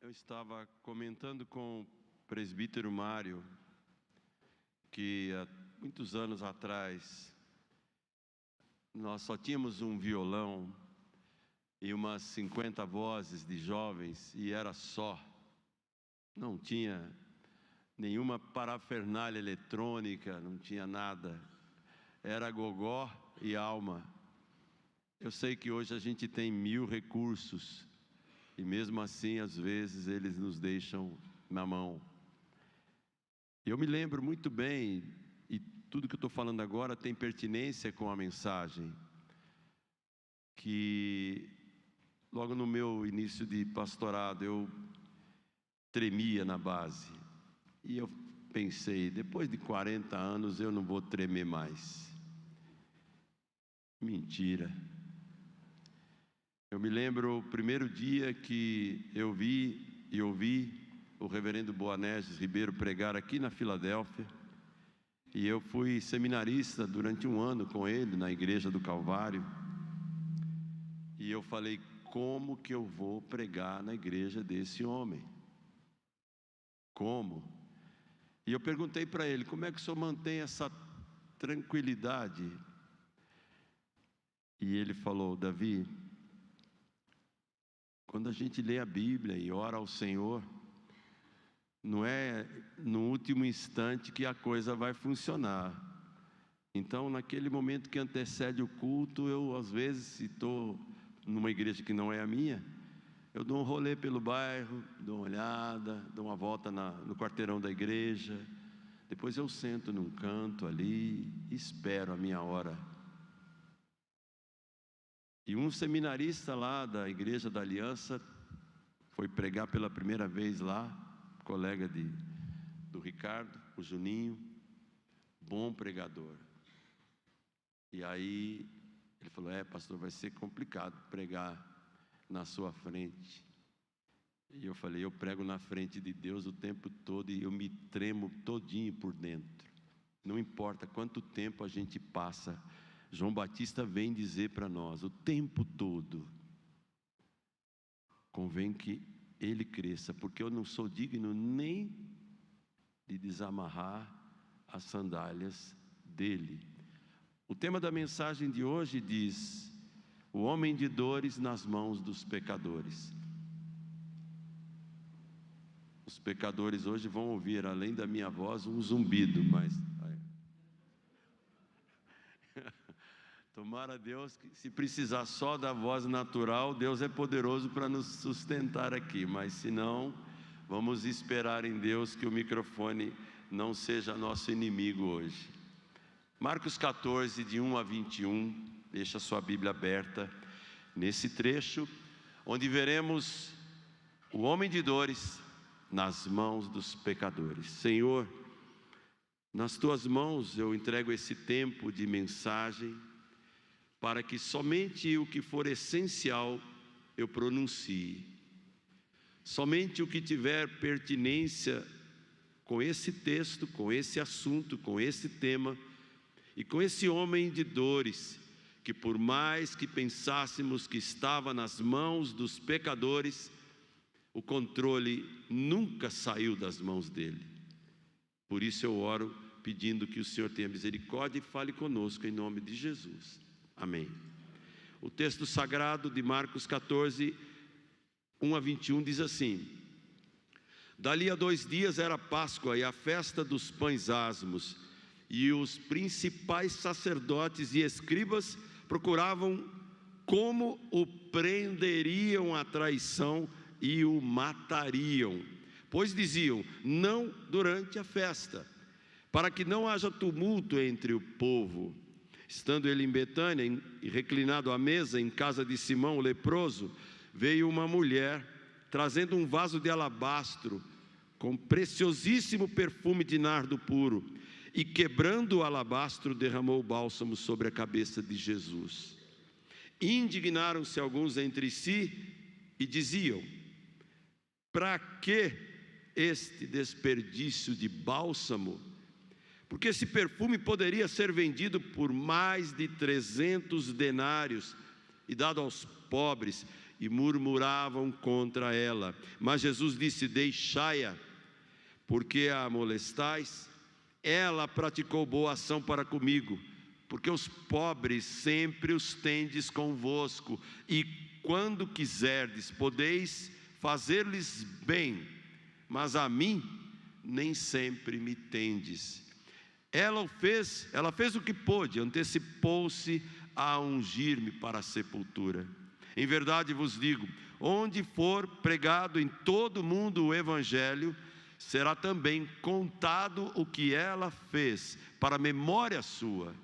Eu estava comentando com o presbítero Mário que há muitos anos atrás nós só tínhamos um violão e umas 50 vozes de jovens e era só. Não tinha nenhuma parafernália eletrônica, não tinha nada. Era gogó e alma. Eu sei que hoje a gente tem 1000 recursos e mesmo assim, às vezes, eles nos deixam na mão. Eu me lembro muito bem, e tudo que eu estou falando agora tem pertinência com a mensagem, que logo no meu início de pastorado eu tremia na base. E eu pensei, depois de 40 anos eu não vou tremer mais. Mentira. Eu me lembro o primeiro dia que eu vi e ouvi o reverendo Boanerges Ribeiro pregar aqui na Filadélfia. E eu fui seminarista durante um ano com ele na Igreja do Calvário. E eu falei, como que eu vou pregar na igreja desse homem? Como? E eu perguntei para ele, como é que o senhor mantém essa tranquilidade? E ele falou, Davi, quando a gente lê a Bíblia e ora ao Senhor, não é no último instante que a coisa vai funcionar. Então, naquele momento que antecede o culto, eu às vezes, se estou numa igreja que não é a minha, eu dou um rolê pelo bairro, dou uma olhada, dou uma volta no quarteirão da igreja, depois eu sento num canto ali e espero a minha hora. E um seminarista lá da Igreja da Aliança foi pregar pela primeira vez lá, colega do Ricardo, o Juninho, bom pregador. E aí ele falou, pastor, vai ser complicado pregar na sua frente. E eu falei, eu prego na frente de Deus o tempo todo e eu me tremo todinho por dentro. Não importa quanto tempo a gente passa, João Batista vem dizer para nós, o tempo todo, convém que ele cresça, porque eu não sou digno nem de desamarrar as sandálias dele. O tema da mensagem de hoje diz, o homem de dores nas mãos dos pecadores. Os pecadores hoje vão ouvir, além da minha voz, um zumbido, mas... Tomara a Deus que, se precisar só da voz natural, Deus é poderoso para nos sustentar aqui, mas se não, vamos esperar em Deus que o microfone não seja nosso inimigo hoje. Marcos 14, de 1 a 21, deixa a sua Bíblia aberta, nesse trecho, onde veremos o homem de dores nas mãos dos pecadores. Senhor, nas tuas mãos eu entrego esse tempo de mensagem, para que somente o que for essencial eu pronuncie. Somente o que tiver pertinência com esse texto, com esse assunto, com esse tema e com esse homem de dores, que por mais que pensássemos que estava nas mãos dos pecadores, o controle nunca saiu das mãos dele. Por isso eu oro pedindo que o Senhor tenha misericórdia e fale conosco em nome de Jesus. Amém. O texto sagrado de Marcos 14, 1 a 21 diz assim, dali a 2 dias era Páscoa e a festa dos pães asmos, e os principais sacerdotes e escribas procuravam como o prenderiam à traição e o matariam, pois diziam, não durante a festa, para que não haja tumulto entre o povo. Estando ele em Betânia e reclinado à mesa em casa de Simão o leproso, veio uma mulher trazendo um vaso de alabastro com preciosíssimo perfume de nardo puro e quebrando o alabastro derramou o bálsamo sobre a cabeça de Jesus. Indignaram-se alguns entre si e diziam, para que este desperdício de bálsamo? Porque esse perfume poderia ser vendido por mais de 300 denários e dado aos pobres, e murmuravam contra ela. Mas Jesus disse: deixai-a, porque a molestais? Ela praticou boa ação para comigo, porque os pobres sempre os tendes convosco, e quando quiserdes, podeis fazer-lhes bem, mas a mim nem sempre me tendes. Ela fez o que pôde, antecipou-se a ungir-me para a sepultura. Em verdade vos digo, onde for pregado em todo o mundo o evangelho, será também contado o que ela fez, para memória sua.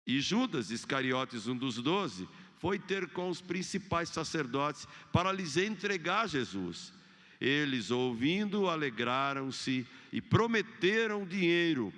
E Judas Iscariotes, um dos 12, foi ter com os principais sacerdotes para lhes entregar Jesus. Eles, ouvindo, alegraram-se e prometeram dinheiro.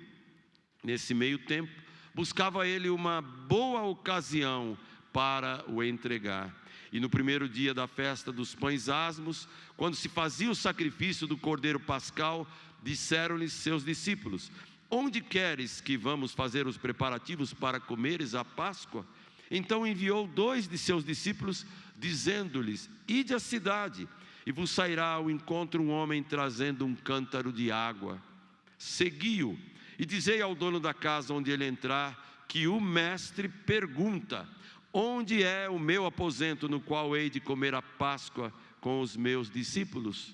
Nesse meio tempo, buscava ele uma boa ocasião para o entregar. E no primeiro dia da festa dos pães asmos, quando se fazia o sacrifício do cordeiro pascal, disseram-lhe seus discípulos: onde queres que vamos fazer os preparativos para comeres a Páscoa? Então enviou 2 de seus discípulos, dizendo-lhes: ide à cidade, e vos sairá ao encontro um homem trazendo um cântaro de água. Segui-o, e dizei ao dono da casa onde ele entrar, que o mestre pergunta: onde é o meu aposento no qual hei de comer a Páscoa com os meus discípulos?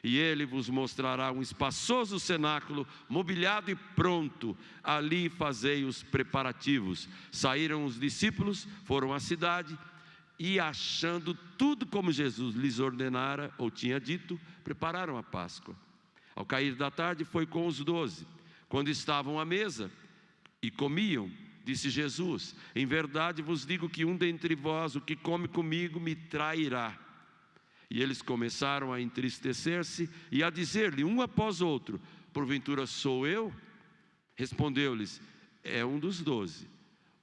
E ele vos mostrará um espaçoso cenáculo, mobiliado e pronto. Ali fazei os preparativos. Saíram os discípulos, foram à cidade, e achando tudo como Jesus lhes ordenara, ou tinha dito, prepararam a Páscoa. Ao cair da tarde, foi com os 12. Quando estavam à mesa e comiam, disse Jesus: em verdade vos digo que um dentre vós, o que come comigo, me trairá. E eles começaram a entristecer-se e a dizer-lhe um após outro: porventura sou eu? Respondeu-lhes: é um dos 12,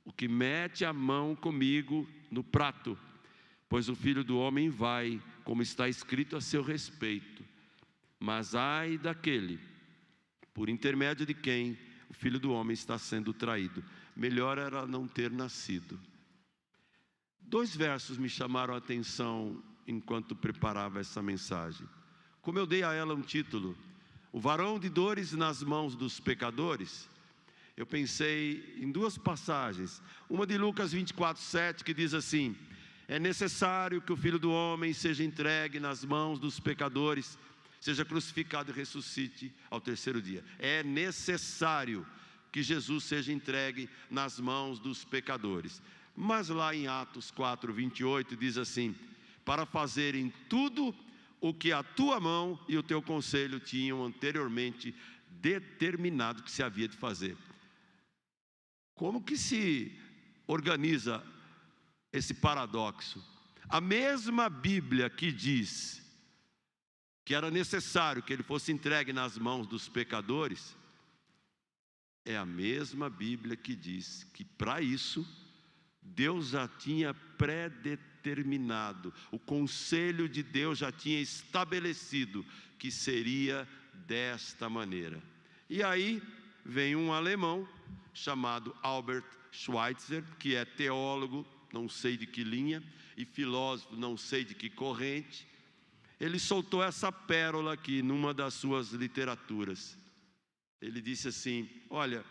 o que mete a mão comigo no prato. Pois o Filho do Homem vai, como está escrito a seu respeito. Mas ai daquele, por intermédio de quem o Filho do Homem está sendo traído. Melhor era não ter nascido. 2 versos me chamaram a atenção enquanto preparava essa mensagem. Como eu dei a ela um título: o varão de dores nas mãos dos pecadores, eu pensei em 2 passagens. Uma de Lucas 24:7, que diz assim: é necessário que o Filho do Homem seja entregue nas mãos dos pecadores, seja crucificado e ressuscite ao 3º dia. É necessário que Jesus seja entregue nas mãos dos pecadores. Mas lá em Atos 4:28 diz assim: para fazerem tudo o que a tua mão e o teu conselho tinham anteriormente determinado que se havia de fazer. Como que se organiza esse paradoxo? A mesma Bíblia que diz que era necessário que ele fosse entregue nas mãos dos pecadores, é a mesma Bíblia que diz que para isso Deus já tinha predeterminado, o conselho de Deus já tinha estabelecido que seria desta maneira. E aí vem um alemão chamado Albert Schweitzer, que é teólogo, não sei de que linha, e filósofo, não sei de que corrente. Ele soltou essa pérola aqui numa das suas literaturas. Ele disse assim: olha,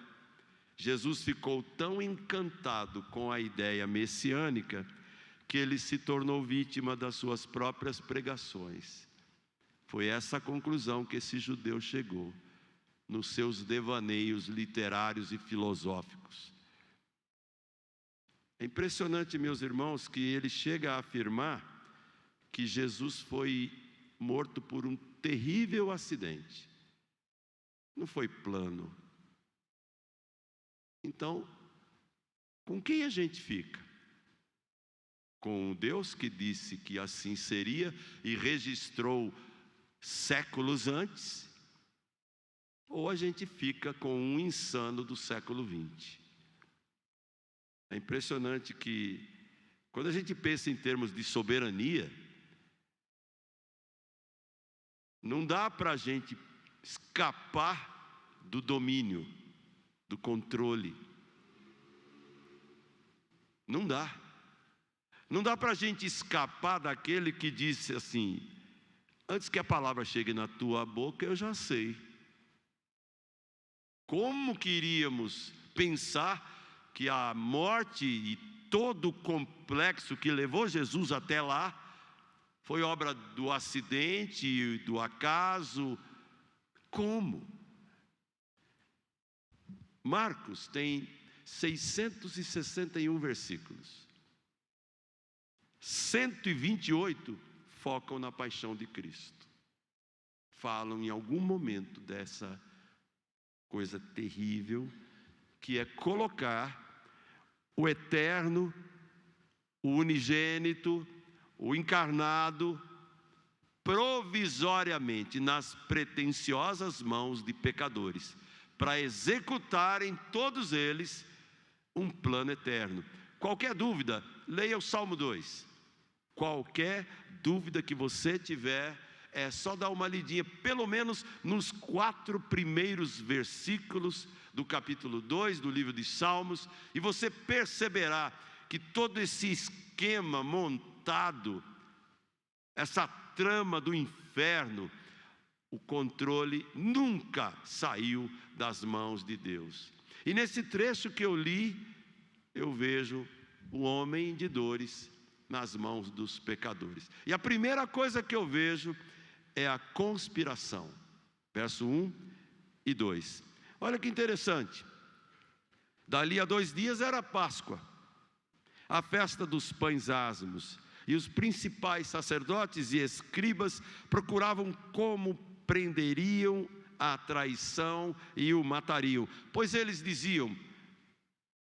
Jesus ficou tão encantado com a ideia messiânica que ele se tornou vítima das suas próprias pregações. Foi essa a conclusão que esse judeu chegou nos seus devaneios literários e filosóficos. É impressionante, meus irmãos, que ele chega a afirmar que Jesus foi morto por um terrível acidente. Não foi plano. Então, com quem a gente fica? Com o Deus que disse que assim seria e registrou séculos antes? Ou a gente fica com um insano do século 20? É impressionante que, quando a gente pensa em termos de soberania, não dá para a gente escapar do domínio, do controle. Não dá. Não dá para a gente escapar daquele que disse assim: antes que a palavra chegue na tua boca, eu já sei. Como queríamos pensar que a morte e todo o complexo que levou Jesus até lá foi obra do acidente, do acaso? Como? Marcos tem 661 versículos. 128 focam na paixão de Cristo. Falam em algum momento dessa coisa terrível, que é colocar o eterno, o unigênito, o encarnado, provisoriamente nas pretensiosas mãos de pecadores, para executarem todos eles um plano eterno. Qualquer dúvida, leia o Salmo 2. Qualquer dúvida que você tiver, é só dar uma lidinha, pelo menos nos 4 primeiros versículos do capítulo 2 do livro de Salmos, e você perceberá que todo esse esquema montado, essa trama do inferno, o controle nunca saiu das mãos de Deus. E nesse trecho que eu li, eu vejo o homem de dores nas mãos dos pecadores. E a primeira coisa que eu vejo é a conspiração. Verso 1 e 2. Olha que interessante. Dali a 2 dias era a Páscoa, a festa dos pães asmos. E os principais sacerdotes e escribas procuravam como prenderiam a traição e o matariam. Pois eles diziam: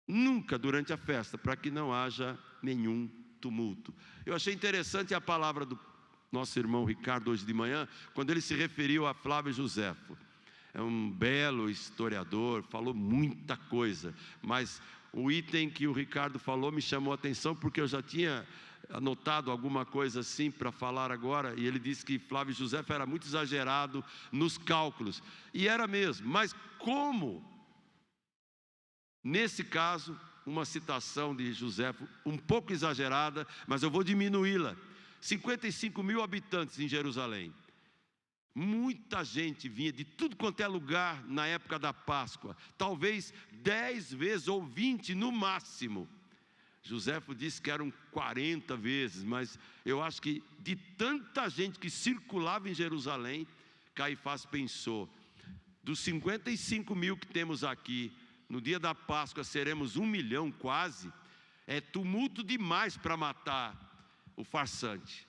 nunca durante a festa, para que não haja nenhum tumulto. Eu achei interessante a palavra do nosso irmão Ricardo hoje de manhã, quando ele se referiu a Flávio Josefo. É um belo historiador, falou muita coisa, mas o item que o Ricardo falou me chamou a atenção, porque eu já tinha anotado alguma coisa assim para falar agora, e ele disse que Flávio Josefo era muito exagerado nos cálculos, e era mesmo, mas como, nesse caso, uma citação de Josefo um pouco exagerada, mas eu vou diminuí-la. 55 mil habitantes em Jerusalém. Muita gente vinha de tudo quanto é lugar na época da Páscoa. Talvez 10 vezes ou 20 no máximo. Josefo disse que eram 40 vezes, mas eu acho que de tanta gente que circulava em Jerusalém, Caifás pensou: dos 55 mil que temos aqui, no dia da Páscoa seremos 1 milhão quase, é tumulto demais para matar o farsante.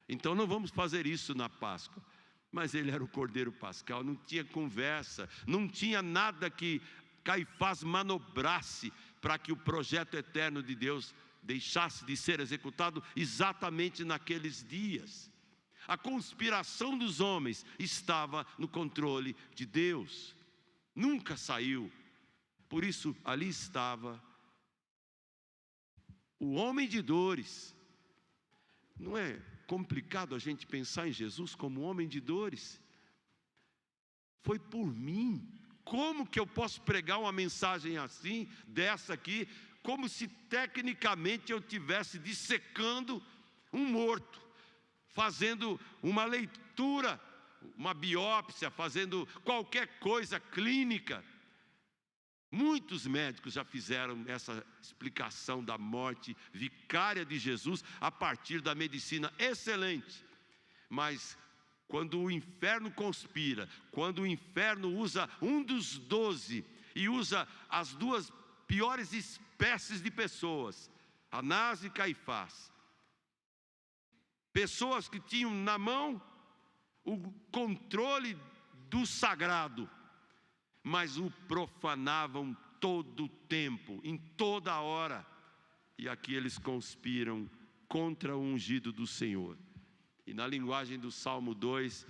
Então não vamos fazer isso na Páscoa. Mas ele era o Cordeiro Pascal, não tinha conversa, não tinha nada que Caifás manobrasse para que o projeto eterno de Deus deixasse de ser executado exatamente naqueles dias. A conspiração dos homens estava no controle de Deus, nunca saiu. Por isso ali estava o homem de dores. Não é complicado a gente pensar em Jesus como homem de dores? Foi por mim. Como que eu posso pregar uma mensagem assim, dessa aqui, como se tecnicamente eu estivesse dissecando um morto, fazendo uma leitura, uma biópsia, fazendo qualquer coisa clínica? Muitos médicos já fizeram essa explicação da morte vicária de Jesus a partir da medicina excelente. Mas quando o inferno conspira, quando o inferno usa um dos 12 e usa as 2 piores espécies de pessoas, Anás e Caifás, pessoas que tinham na mão o controle do sagrado, mas o profanavam todo o tempo, em toda hora. E aqui eles conspiram contra o ungido do Senhor. E na linguagem do Salmo 2,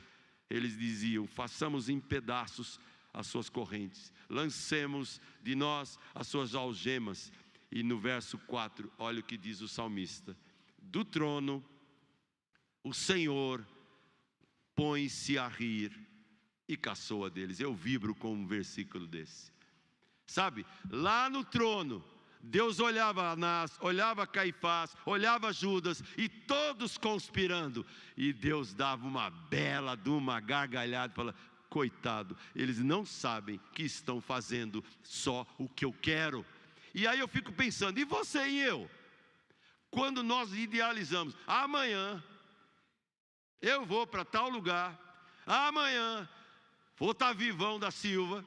eles diziam: façamos em pedaços as suas correntes, lancemos de nós as suas algemas. E no verso 4, olha o que diz o salmista: do trono o Senhor põe-se a rir e caçoa deles. Eu vibro com um versículo desse. Sabe, lá no trono, Deus olhava Anás, olhava Caifás, olhava Judas, e todos conspirando. E Deus dava uma bela de uma gargalhada e falava: coitado, eles não sabem que estão fazendo só o que eu quero. E aí eu fico pensando, e você e eu? Quando nós idealizamos, amanhã eu vou para tal lugar, amanhã vou estar vivão da Silva,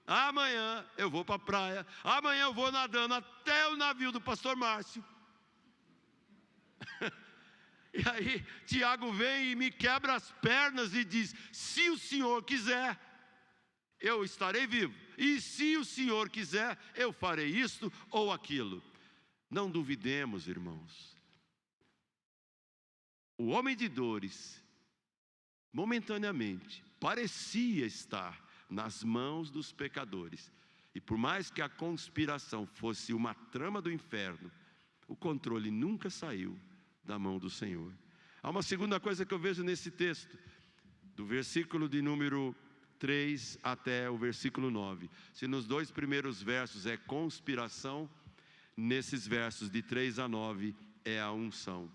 amanhã eu vou para a praia, amanhã eu vou nadando até o navio do pastor Márcio. E aí Tiago vem e me quebra as pernas e diz: se o Senhor quiser, eu estarei vivo, e se o Senhor quiser, eu farei isto ou aquilo. Não duvidemos, irmãos. O homem de dores, momentaneamente, parecia estar nas mãos dos pecadores, e por mais que a conspiração fosse uma trama do inferno, o controle nunca saiu da mão do Senhor. Há uma segunda coisa que eu vejo nesse texto, do versículo de número 3 até o versículo 9. Se nos 2 primeiros versos é conspiração, nesses versos de 3 a 9 é a unção.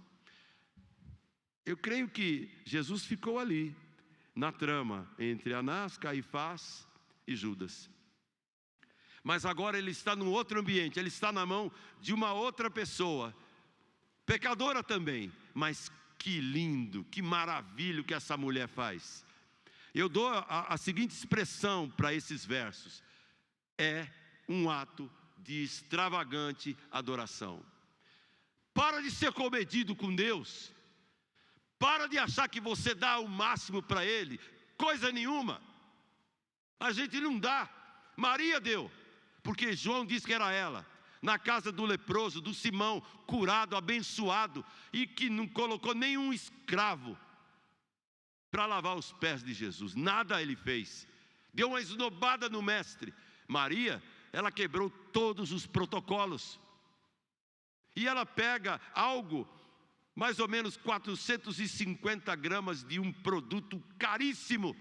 Eu creio que Jesus ficou ali, na trama entre Anás, Caifás e Judas. Mas agora ele está num outro ambiente, ele está na mão de uma outra pessoa, pecadora também, mas que lindo, que maravilha que essa mulher faz. Eu dou a seguinte expressão para esses versos: é um ato de extravagante adoração. Para de ser comedido com Deus, para de achar que você dá o máximo para Ele, coisa nenhuma, a gente não dá. Maria deu, porque João disse que era ela, na casa do leproso, do Simão, curado, abençoado, e que não colocou nenhum escravo para lavar os pés de Jesus, nada ele fez, deu uma esnobada no mestre. Maria, ela quebrou todos os protocolos, e ela pega algo, mais ou menos 450 gramas de um produto caríssimo,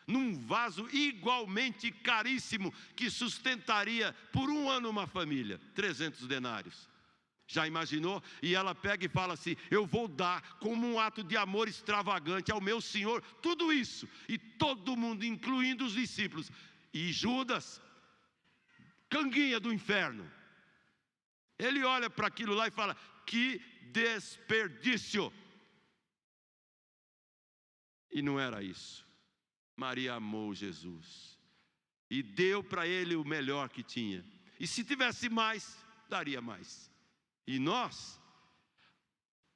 num vaso igualmente caríssimo, que sustentaria por um ano uma família, 300 denários. Já imaginou? E ela pega e fala assim: eu vou dar como um ato de amor extravagante ao meu Senhor tudo isso. E todo mundo, incluindo os discípulos, e Judas, canguinha do inferno, ele olha para aquilo lá e fala: que desperdício. E não era isso. Maria amou Jesus e deu para ele o melhor que tinha, e se tivesse mais, daria mais. E nós,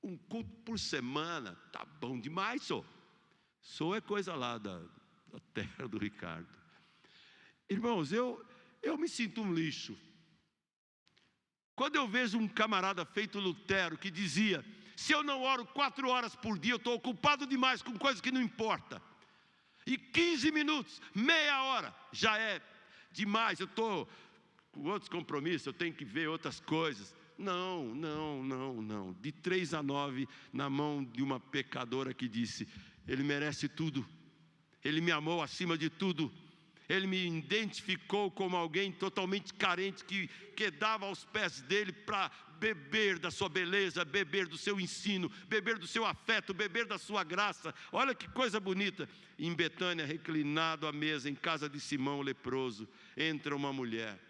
um culto por semana, tá bom demais, só é coisa lá da terra do Ricardo. Irmãos, eu me sinto um lixo quando eu vejo um camarada feito Lutero, que dizia: se eu não oro 4 horas por dia, eu estou ocupado demais com coisas que não importam. E 15 minutos, meia hora, já é demais, eu estou com outros compromissos, eu tenho que ver outras coisas. Não. De 3 a 9, na mão de uma pecadora que disse: Ele merece tudo, Ele me amou acima de tudo, Ele me identificou como alguém totalmente carente, que quedava aos pés dele para beber da sua beleza, beber do seu ensino, beber do seu afeto, beber da sua graça. Olha que coisa bonita. Em Betânia, reclinado à mesa, em casa de Simão o leproso, entra uma mulher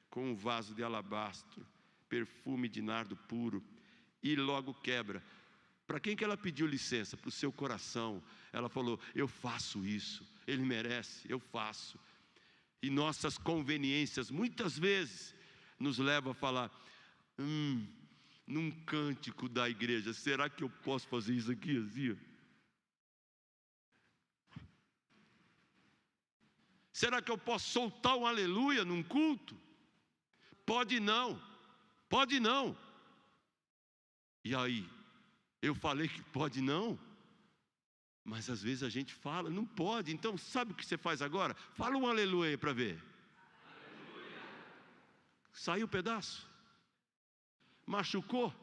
com um vaso de alabastro, perfume de nardo puro, e logo quebra. Para quem que ela pediu licença? Para o seu coração. Ela falou: eu faço isso, ele merece, eu faço. E nossas conveniências muitas vezes nos levam a falar: num cântico da igreja, será que eu posso fazer isso aqui assim? Será que eu posso soltar um aleluia num culto? Pode não, pode não. E aí, eu falei que pode não, mas às vezes a gente fala, não pode. Então sabe o que você faz agora? Fala um aleluia aí para ver. Aleluia. Saiu o pedaço, machucou.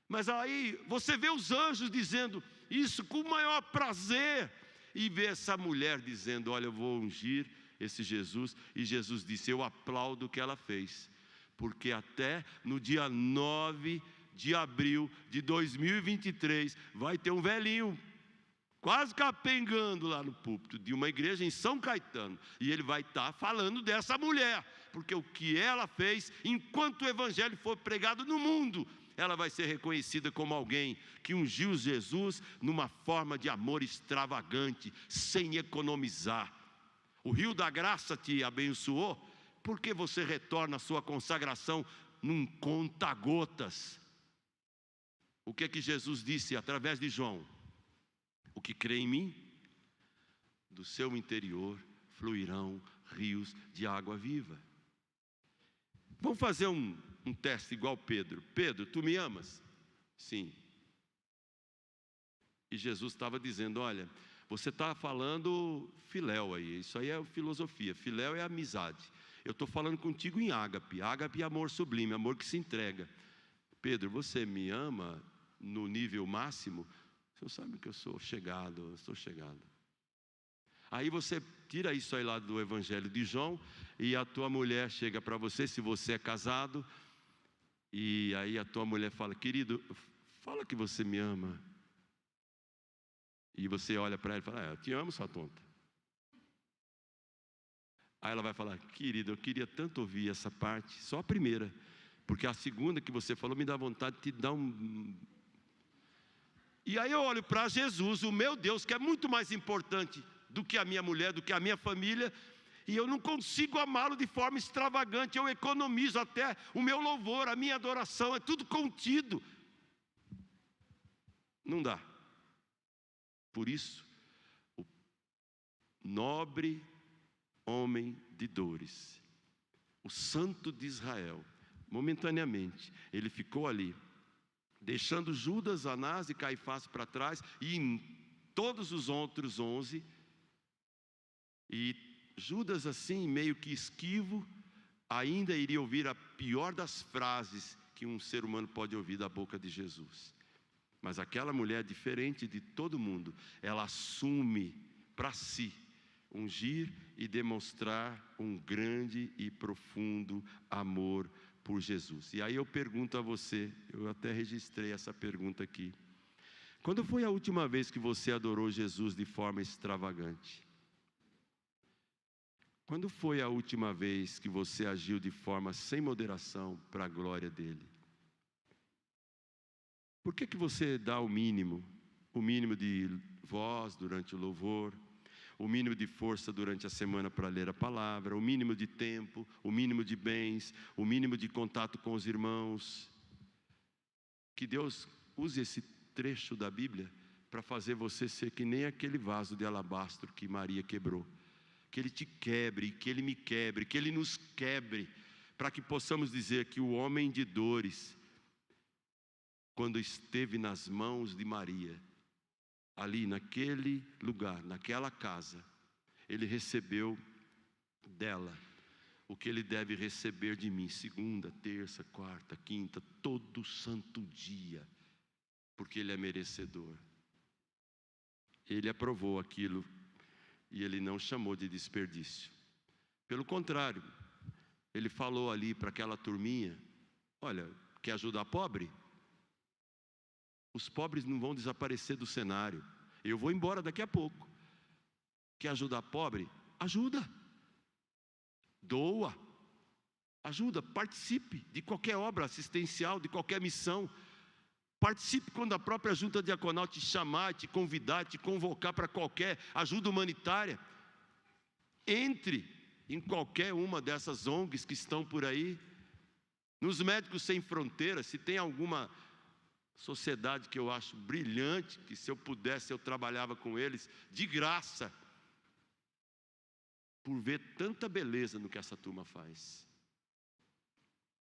Mas aí você vê os anjos dizendo isso com o maior prazer, e vê essa mulher dizendo: olha, eu vou ungir esse Jesus. E Jesus disse: eu aplaudo o que ela fez, porque até no dia 9 de abril de 2023 vai ter um velhinho quase capengando lá no púlpito de uma igreja em São Caetano, e ele vai estar falando dessa mulher, porque o que ela fez, enquanto o evangelho for pregado no mundo, ela vai ser reconhecida como alguém que ungiu Jesus numa forma de amor extravagante, sem economizar. O rio da graça te abençoou, por que você retorna a sua consagração num conta-gotas? O que é que Jesus disse através de João? O que crê em mim, do seu interior fluirão rios de água viva. Vamos fazer um teste igual Pedro. Pedro, tu me amas? Sim. E Jesus estava dizendo, olha, você está falando filéu aí, isso aí é filosofia, filéu é amizade. Eu estou falando contigo em ágape, ágape é amor sublime, amor que se entrega. Pedro, você me ama no nível máximo? O senhor sabe que eu sou chegado, eu estou chegado. Aí você tira isso aí lá do Evangelho de João, e a tua mulher chega para você, se você é casado, e aí a tua mulher fala, querido, fala que você me ama. E você olha para ela e fala, eu te amo, sua tonta. Aí ela vai falar, querido, eu queria tanto ouvir essa parte, só a primeira, porque a segunda que você falou me dá vontade de te dar um... E aí eu olho para Jesus, o meu Deus, que é muito mais importante do que a minha mulher, do que a minha família, e eu não consigo amá-lo de forma extravagante, eu economizo até o meu louvor, a minha adoração, é tudo contido. Não dá. Por isso, o nobre homem de dores, o santo de Israel, momentaneamente, ele ficou ali, deixando Judas, Anás e Caifás para trás, e em todos os outros 11, e Judas assim, meio que esquivo, ainda iria ouvir a pior das frases que um ser humano pode ouvir da boca de Jesus. Mas aquela mulher, diferente de todo mundo, ela assume para si ungir e demonstrar um grande e profundo amor por Jesus. E aí eu pergunto a você, eu até registrei essa pergunta aqui. Quando foi a última vez que você adorou Jesus de forma extravagante? Quando foi a última vez que você agiu de forma sem moderação para a glória dele? Por que você dá o mínimo de voz durante o louvor, o mínimo de força durante a semana para ler a palavra, o mínimo de tempo, o mínimo de bens, o mínimo de contato com os irmãos? Que Deus use esse trecho da Bíblia para fazer você ser que nem aquele vaso de alabastro que Maria quebrou. Que Ele te quebre, que Ele me quebre, que Ele nos quebre, para que possamos dizer que o homem de dores, quando esteve nas mãos de Maria, ali naquele lugar, naquela casa, ele recebeu dela o que ele deve receber de mim, segunda, terça, quarta, quinta, todo santo dia, porque ele é merecedor. Ele aprovou aquilo e ele não chamou de desperdício. Pelo contrário, ele falou ali para aquela turminha, olha, quer ajudar pobre? Os pobres não vão desaparecer do cenário. Eu vou embora daqui a pouco. Quer ajudar pobre? Ajuda. Doa. Ajuda, participe de qualquer obra assistencial, de qualquer missão. Participe quando a própria junta diaconal te chamar, te convidar, te convocar para qualquer ajuda humanitária. Entre em qualquer uma dessas ONGs que estão por aí. Nos Médicos Sem Fronteiras, se tem alguma sociedade que eu acho brilhante, que se eu pudesse eu trabalhava com eles, de graça, por ver tanta beleza no que essa turma faz.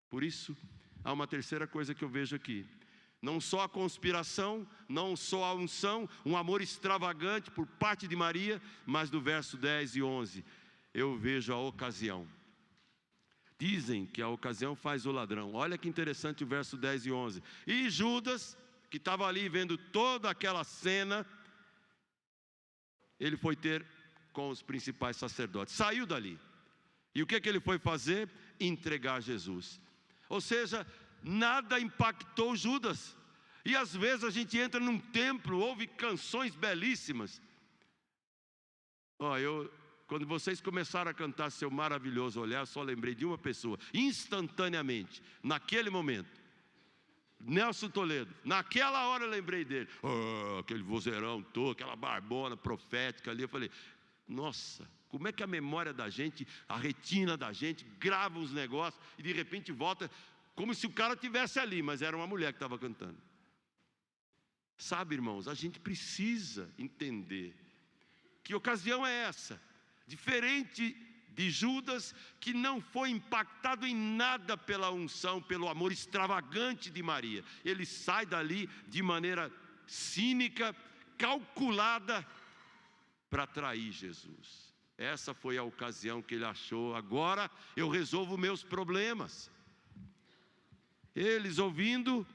Por isso, há uma terceira coisa que eu vejo aqui. Não só a conspiração, não só a unção, um amor extravagante por parte de Maria, mas no verso 10 e 11, eu vejo a ocasião. Dizem que a ocasião faz o ladrão. Olha que interessante o verso 10 e 11. E Judas, que estava ali vendo toda aquela cena, ele foi ter com os principais sacerdotes. Saiu dali. E o que ele foi fazer? Entregar Jesus. Ou seja, nada impactou Judas. E às vezes a gente entra num templo, ouve canções belíssimas. Quando vocês começaram a cantar Seu Maravilhoso Olhar, só lembrei de uma pessoa, instantaneamente, naquele momento. Nelson Toledo, naquela hora eu lembrei dele. Aquele vozeirão todo, aquela barbona profética ali. Eu falei, nossa, como é que a memória da gente, a retina da gente, grava uns negócios e de repente volta, como se o cara estivesse ali, mas era uma mulher que estava cantando. Sabe, irmãos, a gente precisa entender que ocasião é essa, diferente de Judas, que não foi impactado em nada pela unção, pelo amor extravagante de Maria. Ele sai dali de maneira cínica, calculada, para trair Jesus. Essa foi a ocasião que ele achou, agora eu resolvo meus problemas. Eles ouvindo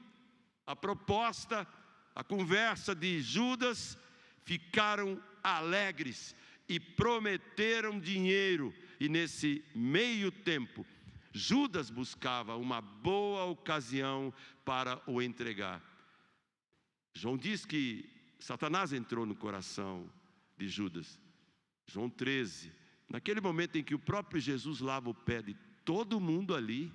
a proposta, a conversa de Judas, ficaram alegres e prometeram dinheiro. E nesse meio tempo, Judas buscava uma boa ocasião para o entregar. João diz que Satanás entrou no coração de Judas. João 13, naquele momento em que o próprio Jesus lava o pé de todo mundo ali,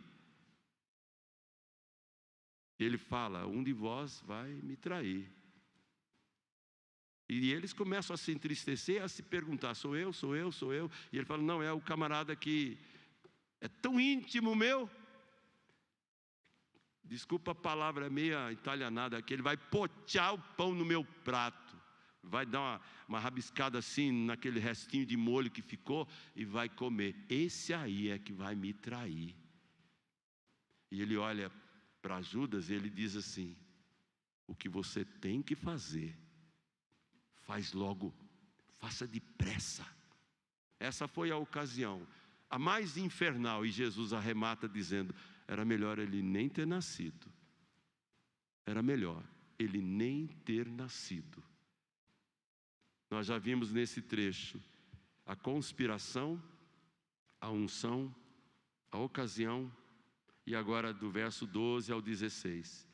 ele fala, um de vós vai me trair. E eles começam a se entristecer, a se perguntar, sou eu? E ele fala, não, é o camarada que é tão íntimo meu. Desculpa a palavra meia italianada aqui, ele vai potear o pão no meu prato. Vai dar uma rabiscada assim, naquele restinho de molho que ficou, e vai comer. Esse aí é que vai me trair. E ele olha para Judas e ele diz assim, o que você tem que fazer, faz logo, faça depressa. Essa foi a ocasião, a mais infernal, e Jesus arremata dizendo, era melhor ele nem ter nascido. Era melhor ele nem ter nascido. Nós já vimos nesse trecho a conspiração, a unção, a ocasião, e agora do verso 12 ao 16.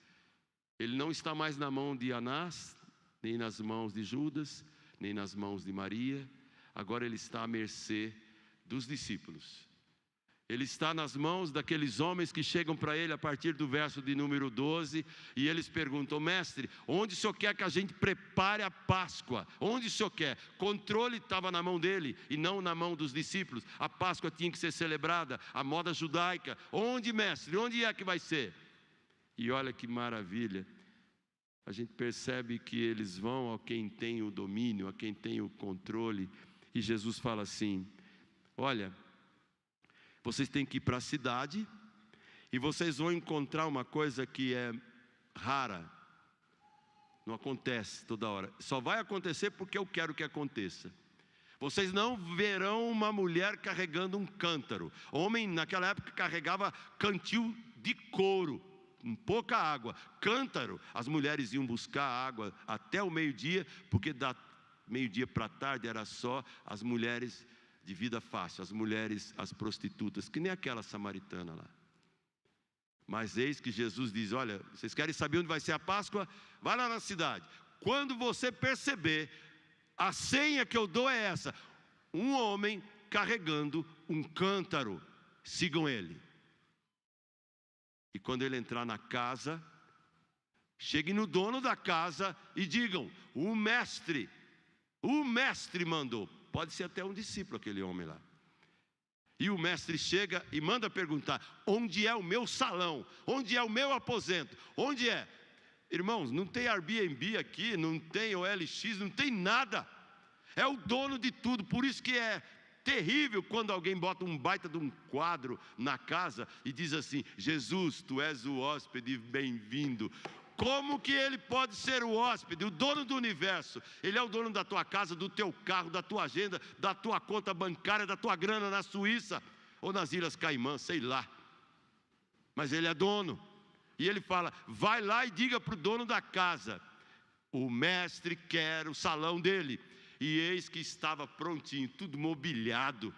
Ele não está mais na mão de Anás, nem nas mãos de Judas, nem nas mãos de Maria. Agora ele está à mercê dos discípulos. Ele está nas mãos daqueles homens que chegam para ele a partir do verso de número 12, e eles perguntam, mestre, onde o senhor quer que a gente prepare a Páscoa? Onde o senhor quer? Controle estava na mão dele e não na mão dos discípulos. A Páscoa tinha que ser celebrada, a moda judaica. Onde, mestre? Onde é que vai ser? E olha que maravilha, a gente percebe que eles vão a quem tem o domínio, a quem tem o controle, e Jesus fala assim, olha, vocês têm que ir para a cidade, e vocês vão encontrar uma coisa que é rara, não acontece toda hora, só vai acontecer porque eu quero que aconteça. Vocês não verão uma mulher carregando um cântaro. Homem naquela época carregava cantil de couro, com pouca água. Cântaro, as mulheres iam buscar água até o meio-dia, porque da meio-dia para a tarde era só as mulheres de vida fácil, as mulheres, as prostitutas, que nem aquela samaritana lá. Mas eis que Jesus diz, olha, vocês querem saber onde vai ser a Páscoa? Vai lá na cidade. Quando você perceber, a senha que eu dou é essa, um homem carregando um cântaro, sigam ele. E quando ele entrar na casa, cheguem no dono da casa e digam, o mestre mandou. Pode ser até um discípulo aquele homem lá. E o mestre chega e manda perguntar, onde é o meu salão? Onde é o meu aposento? Onde é? Irmãos, não tem Airbnb aqui, não tem OLX, não tem nada. É o dono de tudo, por isso que é terrível quando alguém bota um baita de um quadro na casa e diz assim, Jesus, tu és o hóspede, bem-vindo. Como que ele pode ser o hóspede, o dono do universo? Ele é o dono da tua casa, do teu carro, da tua agenda, da tua conta bancária, da tua grana na Suíça ou nas Ilhas Caimã, sei lá. Mas ele é dono. E ele fala, vai lá e diga para o dono da casa, o mestre quer o salão dele. E eis que estava prontinho, tudo mobiliado.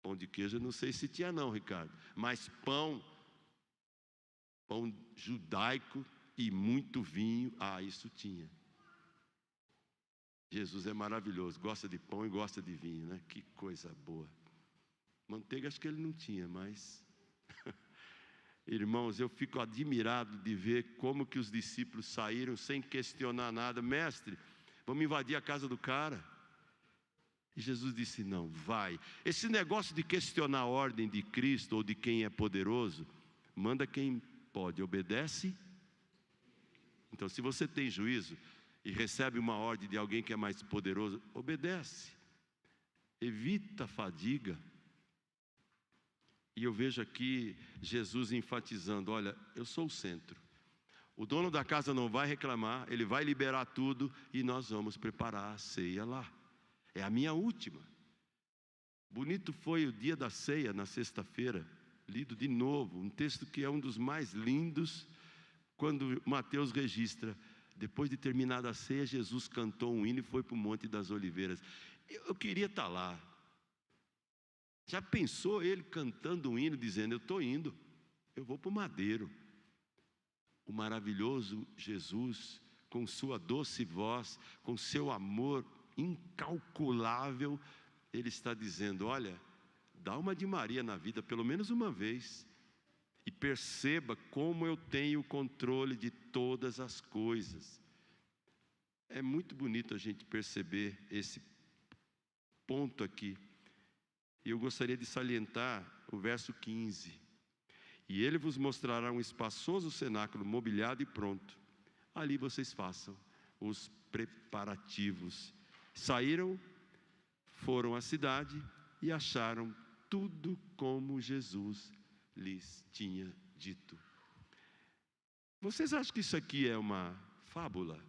Pão de queijo, não sei se tinha não, Ricardo, mas pão, Pão judaico e muito vinho. Isso tinha. Jesus é maravilhoso, gosta de pão e gosta de vinho, né? Que coisa boa. Manteiga acho que ele não tinha, mas... Irmãos, eu fico admirado de ver como que os discípulos saíram sem questionar nada. Mestre, vamos invadir a casa do cara? E Jesus disse, não, vai. Esse negócio de questionar a ordem de Cristo ou de quem é poderoso, manda quem pode, obedece. Então, se você tem juízo e recebe uma ordem de alguém que é mais poderoso, obedece. Evita a fadiga. E eu vejo aqui Jesus enfatizando, olha, eu sou o centro. O dono da casa não vai reclamar, ele vai liberar tudo e nós vamos preparar a ceia lá. É a minha última. Bonito foi o dia da ceia, na sexta-feira, lido de novo, um texto que é um dos mais lindos, quando Mateus registra, depois de terminada a ceia, Jesus cantou um hino e foi para o Monte das Oliveiras. Eu queria estar lá. Já pensou ele cantando um hino, dizendo, eu estou indo, eu vou para o madeiro. O maravilhoso Jesus, com sua doce voz, com seu amor incalculável, ele está dizendo, olha, dá uma de Maria na vida, pelo menos uma vez, e perceba como eu tenho controle de todas as coisas. É muito bonito a gente perceber esse ponto aqui. E eu gostaria de salientar o verso 15. E ele vos mostrará um espaçoso cenáculo mobiliado e pronto. Ali vocês façam os preparativos. Saíram, foram à cidade e acharam tudo como Jesus lhes tinha dito. Vocês acham que isso aqui é uma fábula?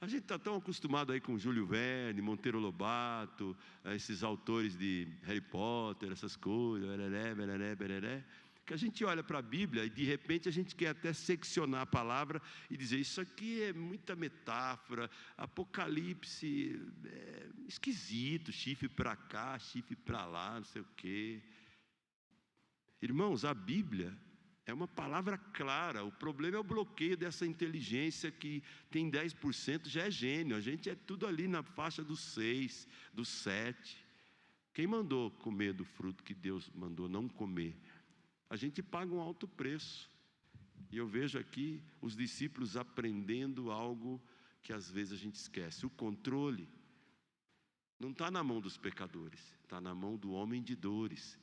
A gente está tão acostumado aí com Júlio Verne, Monteiro Lobato, esses autores de Harry Potter, essas coisas, que a gente olha para a Bíblia e de repente a gente quer até seccionar a palavra e dizer, isso aqui é muita metáfora, Apocalipse, esquisito, chifre para cá, chifre para lá, não sei o quê. Irmãos, a Bíblia é uma palavra clara. O problema é o bloqueio dessa inteligência que tem 10%, já é gênio. A gente é tudo ali na faixa dos 6, dos 7. Quem mandou comer do fruto que Deus mandou não comer? A gente paga um alto preço. E eu vejo aqui os discípulos aprendendo algo que às vezes a gente esquece. O controle não está na mão dos pecadores, está na mão do homem de dores.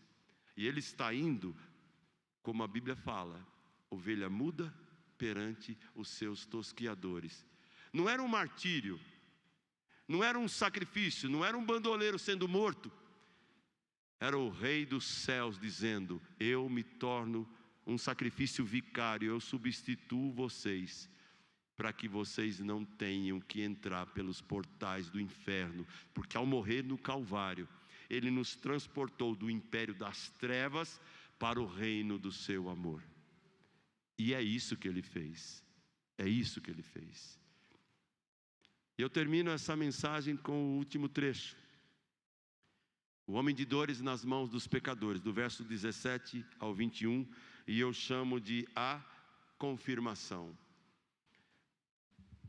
E ele está indo, como a Bíblia fala, ovelha muda perante os seus tosquiadores. Não era um martírio, não era um sacrifício, não era um bandoleiro sendo morto. Era o Rei dos céus dizendo, eu me torno um sacrifício vicário, eu substituo vocês, para que vocês não tenham que entrar pelos portais do inferno, porque ao morrer no Calvário, Ele nos transportou do império das trevas para o reino do seu amor. E é isso que Ele fez. É isso que Ele fez. Eu termino essa mensagem com o último trecho. O homem de dores nas mãos dos pecadores, do verso 17 ao 21, e eu chamo de a confirmação.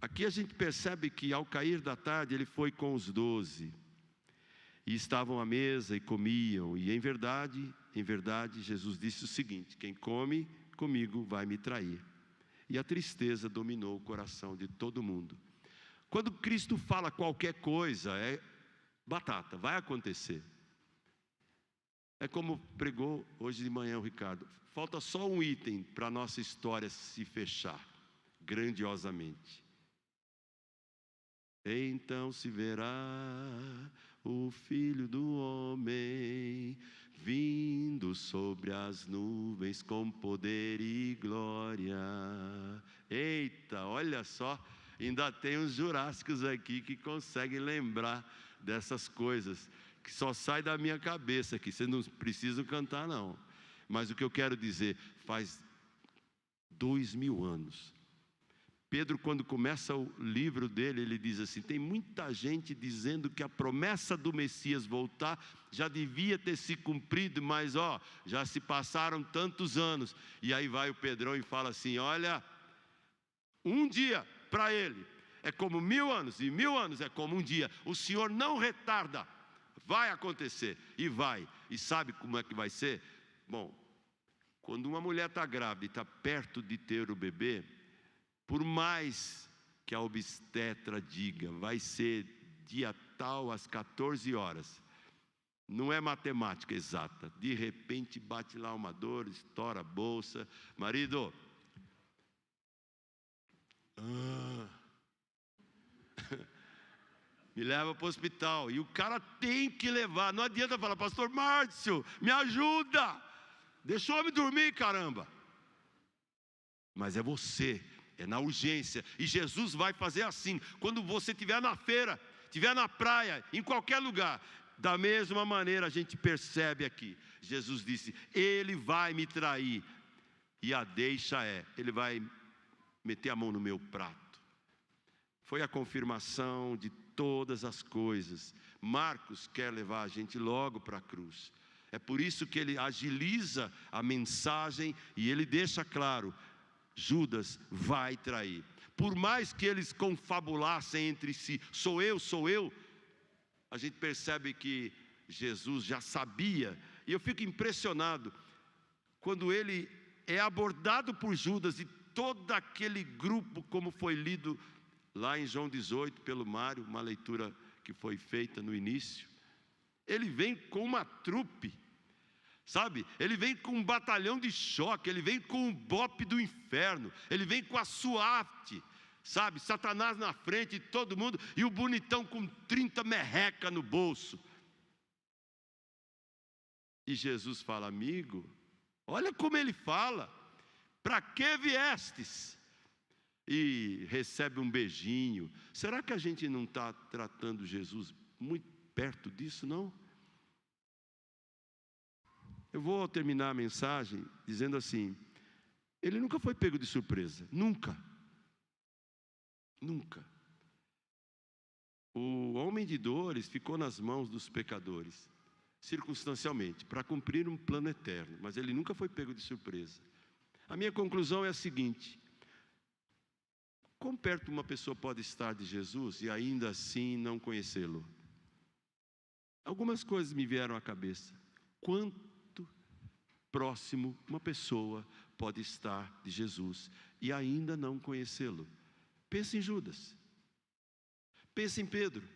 Aqui a gente percebe que ao cair da tarde ele foi com os 12. E estavam à mesa e comiam, e em verdade, Jesus disse o seguinte, quem come comigo vai me trair. E a tristeza dominou o coração de todo mundo. Quando Cristo fala qualquer coisa, é batata, vai acontecer. É como pregou hoje de manhã o Ricardo, falta só um item para a nossa história se fechar, grandiosamente. Então se verá o Filho do Homem vindo sobre as nuvens com poder e glória. Eita, olha só, ainda tem uns jurássicos aqui que conseguem lembrar dessas coisas, que só sai da minha cabeça aqui, vocês não precisam cantar não. Mas o que eu quero dizer, faz 2000 anos, Pedro, quando começa o livro dele, ele diz assim: tem muita gente dizendo que a promessa do Messias voltar já devia ter se cumprido, mas já se passaram tantos anos. E aí vai o Pedrão e fala assim: olha, um dia para ele é como 1000 anos, e 1000 anos é como um dia. O Senhor não retarda, vai acontecer, e vai. E sabe como é que vai ser? Bom, quando uma mulher está grávida e está perto de ter o bebê, por mais que a obstetra diga, vai ser dia tal às 14 horas, não é matemática exata. De repente bate lá uma dor, estoura a bolsa, marido, me leva para o hospital. E o cara tem que levar, não adianta falar: pastor Márcio, me ajuda, deixa o homem dormir, caramba. Mas é você, é na urgência. E Jesus vai fazer assim, quando você estiver na feira, estiver na praia, em qualquer lugar. Da mesma maneira a gente percebe aqui, Jesus disse: ele vai me trair, e a deixa ele vai meter a mão no meu prato. Foi a confirmação de todas as coisas. Marcos quer levar a gente logo para a cruz. É por isso que ele agiliza a mensagem e ele deixa claro: Judas vai trair. Por mais que eles confabulassem entre si, sou eu, a gente percebe que Jesus já sabia. E eu fico impressionado quando ele é abordado por Judas e todo aquele grupo, como foi lido lá em João 18 pelo Mário, uma leitura que foi feita no início. Ele vem com uma trupe, sabe? Ele vem com um batalhão de choque, ele vem com o bope do inferno, ele vem com a SWAT, sabe? Satanás na frente de todo mundo, e o bonitão com 30 merreca no bolso. E Jesus fala: amigo, olha como ele fala: para que viestes? E recebe um beijinho. Será que a gente não está tratando Jesus muito perto disso, não? Eu vou terminar a mensagem dizendo assim: ele nunca foi pego de surpresa, nunca. O homem de dores ficou nas mãos dos pecadores, circunstancialmente, para cumprir um plano eterno, mas ele nunca foi pego de surpresa. A minha conclusão é a seguinte: quão perto uma pessoa pode estar de Jesus e ainda assim não conhecê-lo? Algumas coisas me vieram à cabeça. Quanto próximo uma pessoa pode estar de Jesus e ainda não conhecê-lo? Pense em Judas, pense em Pedro.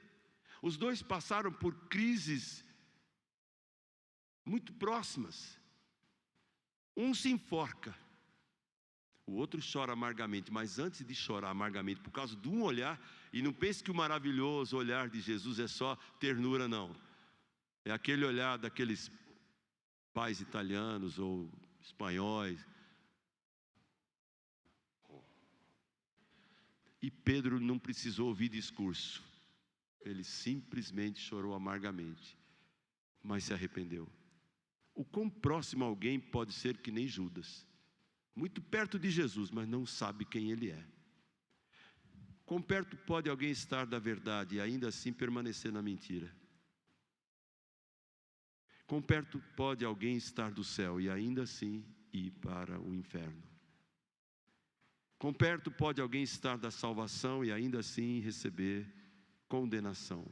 Os dois passaram por crises muito próximas. Um se enforca, o outro chora amargamente, mas antes de chorar amargamente por causa de um olhar, e não pense que o maravilhoso olhar de Jesus é só ternura, não. É aquele olhar daqueles pais italianos ou espanhóis. E Pedro não precisou ouvir discurso, ele simplesmente chorou amargamente, mas se arrependeu. O quão próximo alguém pode ser que nem Judas, muito perto de Jesus, mas não sabe quem ele é? Quão perto pode alguém estar da verdade e ainda assim permanecer na mentira? Quão perto pode alguém estar do céu e ainda assim ir para o inferno? Quão perto pode alguém estar da salvação e ainda assim receber condenação?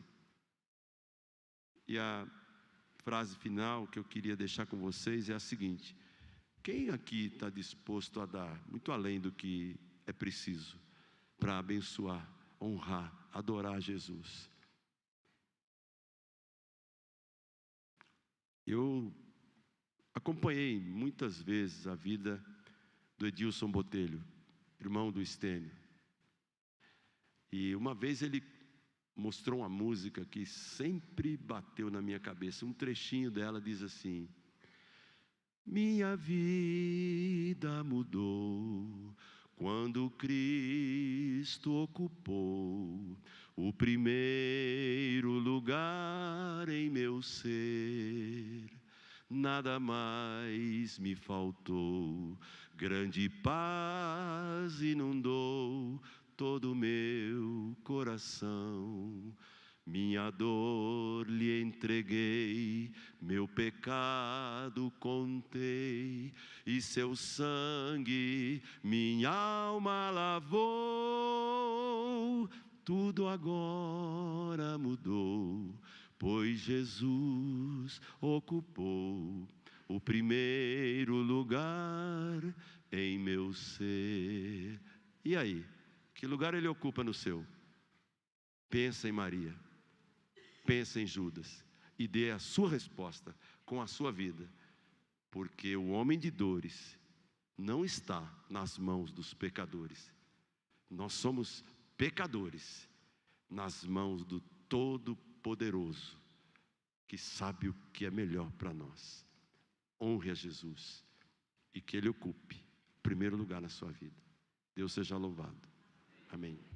E a frase final que eu queria deixar com vocês é a seguinte: quem aqui está disposto a dar muito além do que é preciso para abençoar, honrar, adorar Jesus? Eu acompanhei muitas vezes a vida do Edilson Botelho, irmão do Estênio. E uma vez ele mostrou uma música que sempre bateu na minha cabeça. Um trechinho dela diz assim: minha vida mudou quando Cristo ocupou o primeiro lugar em meu ser. nada mais me faltou. Grande paz inundou todo o meu coração. Minha dor lhe entreguei, meu pecado contei, e seu sangue minha alma lavou. Tudo agora mudou, pois Jesus ocupou o primeiro lugar em meu ser. E aí, que lugar ele ocupa no seu? Pensa em Maria, pensa em Judas e dê a sua resposta com a sua vida, porque o homem de dores não está nas mãos dos pecadores. Nós somos pecadores nas mãos do Todo-Poderoso, que sabe o que é melhor para nós. Honre a Jesus e que Ele ocupe o primeiro lugar na sua vida. Deus seja louvado. Amém.